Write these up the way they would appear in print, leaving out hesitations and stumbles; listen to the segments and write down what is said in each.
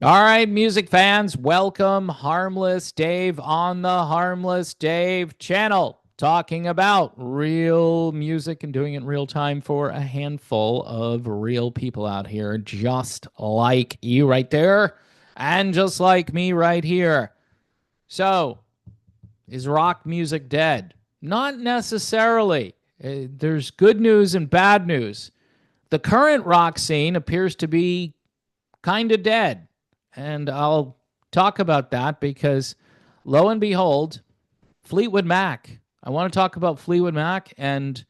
All right, music fans, welcome Harmless Dave on the Harmless Dave channel, talking about real music and doing it in real time for a handful of real people out here, just like you right there, and just like me right here. So, is rock music dead? Not necessarily. There's good news and bad news. The current rock scene appears to be kind of dead. And I'll talk about that because lo and behold, Fleetwood Mac. I want to talk about Fleetwood Mac and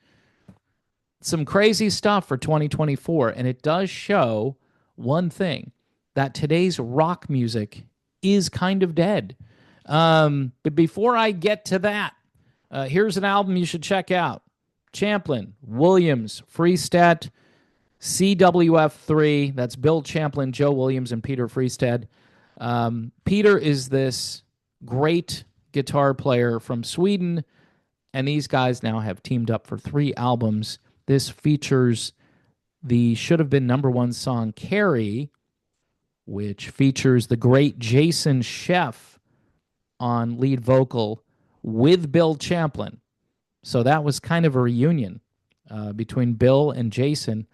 some crazy stuff for 2024. And it does show one thing, that today's rock music is kind of dead. But before I get to that, here's an album you should check out: Champlin, Williams, Freestead, CWF3. That's Bill Champlin, Joe Williams, and Peter Freestead. Peter is this great guitar player from Sweden, and these guys now have teamed up for 3 albums. This features the should have been number one song, Carrie, which features the great Jason Scheff on lead vocal with Bill Champlin. So that was kind of a reunion between Bill and Jason.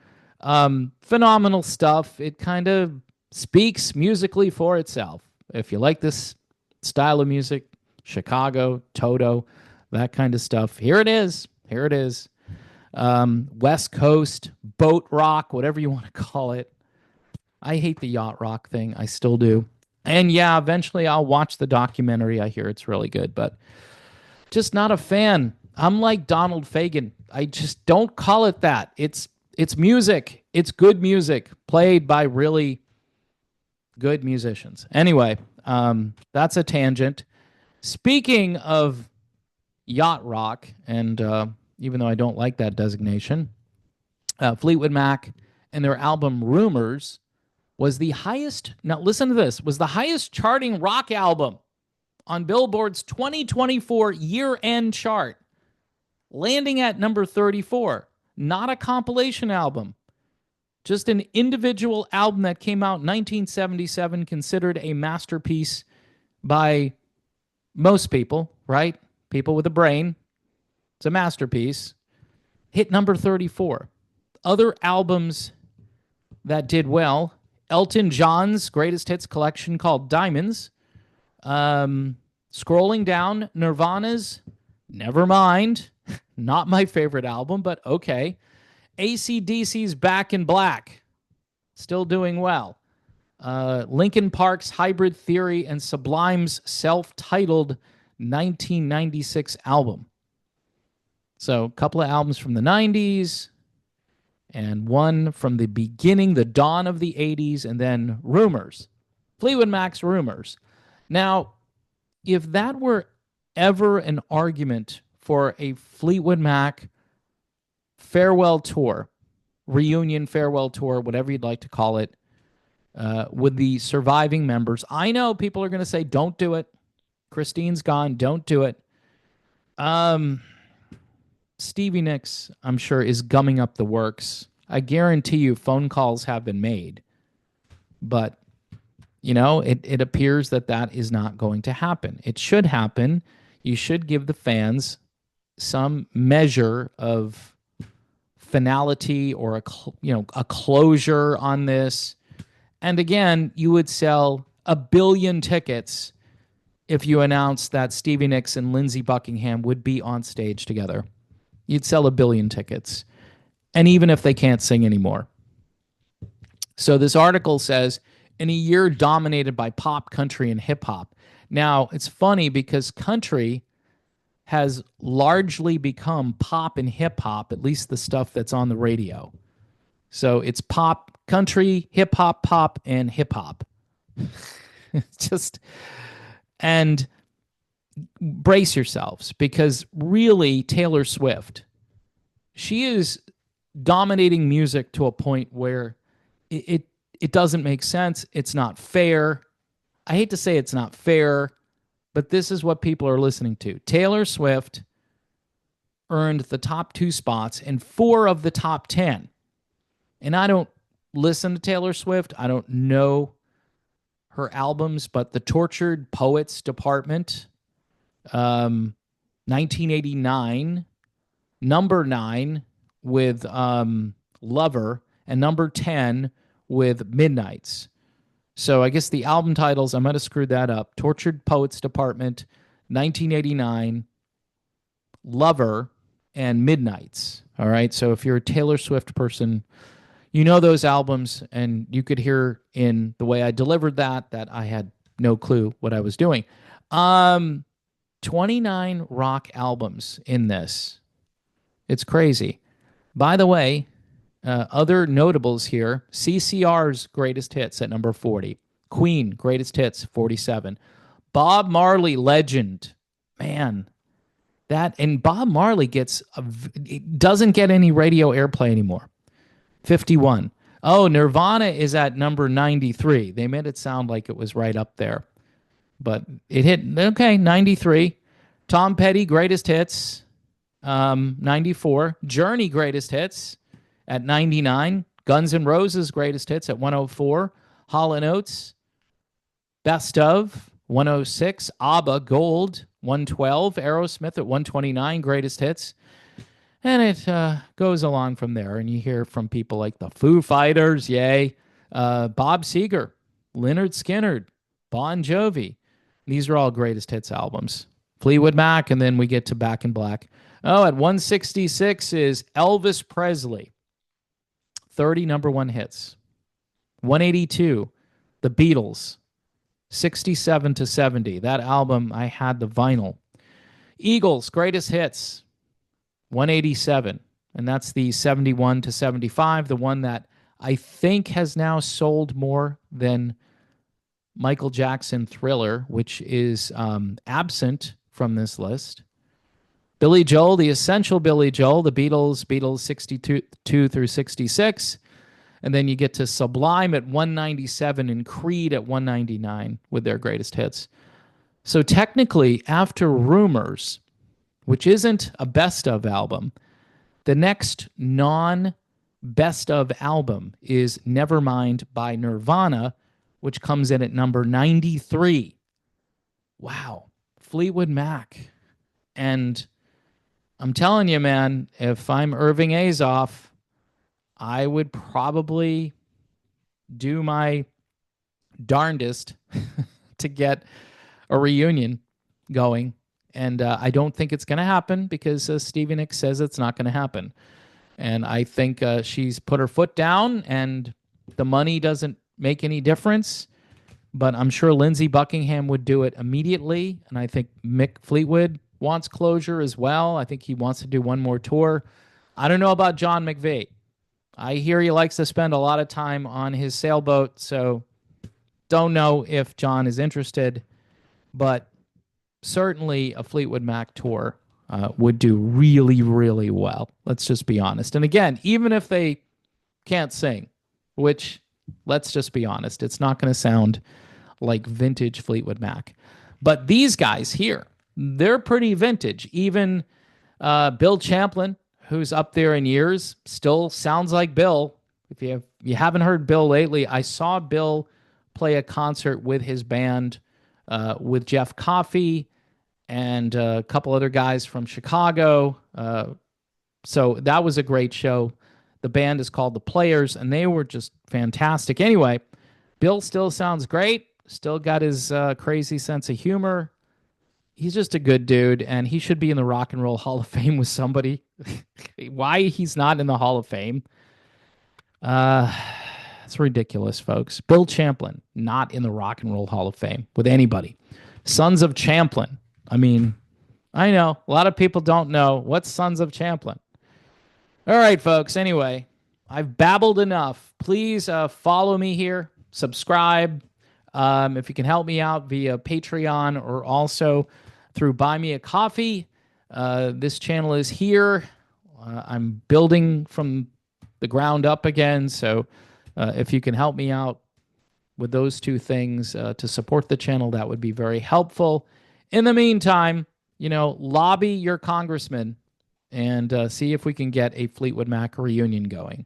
Phenomenal stuff. It kind of speaks musically for itself. If you like this style of music, Chicago, Toto, that kind of stuff, here it is. Here it is. West Coast, boat rock, whatever you want to call it. I hate the yacht rock thing. I still do. And yeah, eventually I'll watch the documentary. I hear it's really good, but just not a fan. I'm like Donald Fagen. I just don't call it that. It's music. It's good music played by really good musicians. Anyway, that's a tangent. Speaking of yacht rock, and even though I don't like that designation, Fleetwood Mac and their album Rumours was the highest, now listen to this, was the highest charting rock album on Billboard's 2024 year-end chart, landing at number 34. Not a compilation album, just an individual album that came out in 1977, considered a masterpiece by most people, right? People with a brain. It's a masterpiece. Hit number 34. Other albums that did well: Elton John's greatest hits collection called Diamonds. Scrolling down, Nirvana's Nevermind. Not my favorite album, but okay. AC/DC's Back in Black, still doing well. Linkin Park's Hybrid Theory and Sublime's self-titled 1996 album. So a couple of albums from the 90s and one from the beginning, the dawn of the 80s, and then Rumours. Fleetwood Mac's Rumours. Now, if that were ever an argument for a Fleetwood Mac farewell tour, reunion farewell tour, whatever you'd like to call it, with the surviving members, I know people are going to say, don't do it. Christine's gone. Don't do it. Stevie Nicks, I'm sure, is gumming up the works. I guarantee you phone calls have been made. But, it appears that is not going to happen. It should happen. You should give the fans some measure of finality or a closure on this. And again, you would sell 1 billion tickets if you announced that Stevie Nicks and Lindsey Buckingham would be on stage together. You'd sell 1 billion tickets. And even if they can't sing anymore. So this article says, in a year dominated by pop, country, and hip hop. Now, it's funny because country has largely become pop and hip hop, at least the stuff that's on the radio. So it's pop, country, hip hop, pop, and hip hop. And brace yourselves, because really Taylor Swift, she is dominating music to a point where it doesn't make sense. It's not fair. I hate to say it's not fair, but this is what people are listening to. Taylor Swift earned the top 2 spots in 4 of the top 10. And I don't listen to Taylor Swift. I don't know her albums, but the Tortured Poets Department, 1989, number 9 with Lover, and number 10 with Midnights. So I guess the album titles, I might have screwed that up. Tortured Poets Department, 1989, Lover, and Midnights. All right. So if you're a Taylor Swift person, you know those albums, and you could hear in the way I delivered that I had no clue what I was doing. 29 rock albums in this. It's crazy. By the way, other notables here: CCR's Greatest Hits at number 40. Queen, Greatest Hits, 47. Bob Marley, Legend. Man, and Bob Marley doesn't get any radio airplay anymore. 51. Oh, Nirvana is at number 93. They made it sound like it was right up there. But it hit, okay, 93. Tom Petty, Greatest Hits, 94. Journey, Greatest Hits at 99. Guns N' Roses, Greatest Hits at 104. Hall & Oates, Best Of, 106. ABBA, Gold, 112. Aerosmith at 129, Greatest Hits. And it goes along from there, and you hear from people like the Foo Fighters, yay, Bob Seger, Lynyrd Skynyrd, Bon Jovi. These are all Greatest Hits albums. Fleetwood Mac, and then we get to Back in Black. Oh, at 166 is Elvis Presley. 30 number 1 hits. 182, The Beatles. 67 to 70. That album, I had the vinyl. Eagles, Greatest Hits. 187, and that's the 71 to 75, the one that I think has now sold more than Michael Jackson Thriller, which is absent from this list. Billy Joel, the essential Billy Joel, the Beatles 62 through 66, and then you get to Sublime at 197 and Creed at 199 with their Greatest Hits. So technically, after Rumours, which isn't a best of album, the next non-best of album is Nevermind by Nirvana, which comes in at number 93. Wow. Fleetwood Mac. And I'm telling you, man, if I'm Irving Azoff, I would probably do my darndest to get a reunion going. And I don't think it's going to happen because Stevie Nicks says it's not going to happen. And I think she's put her foot down, and the money doesn't make any difference. But I'm sure Lindsey Buckingham would do it immediately. And I think Mick Fleetwood wants closure as well. I think he wants to do one more tour. I don't know about John McVie. I hear he likes to spend a lot of time on his sailboat. So don't know if John is interested. But certainly a Fleetwood Mac tour would do really, really well. Let's just be honest. And again, even if they can't sing, which, let's just be honest, it's not going to sound like vintage Fleetwood Mac. But these guys here, they're pretty vintage. Even Bill Champlin, who's up there in years, still sounds like Bill. If you haven't heard Bill lately, I saw Bill play a concert with his band with Jeff Coffey and a couple other guys from Chicago. So that was a great show. The band is called The Players, and they were just fantastic. Anyway, Bill still sounds great, still got his crazy sense of humor. He's just a good dude, and he should be in the Rock and Roll Hall of Fame with somebody. Why he's not in the Hall of Fame? It's ridiculous, folks. Bill Champlin, not in the Rock and Roll Hall of Fame with anybody. Sons of Champlin. I mean, I know a lot of people don't know what's Sons of Champlin. All right, folks. Anyway, I've babbled enough. Please follow me here. Subscribe. If you can help me out via Patreon or also through Buy Me a Coffee. This channel is here. I'm building from the ground up again. So if you can help me out with those two things to support the channel, that would be very helpful. In the meantime, lobby your congressman and see if we can get a Fleetwood Mac reunion going.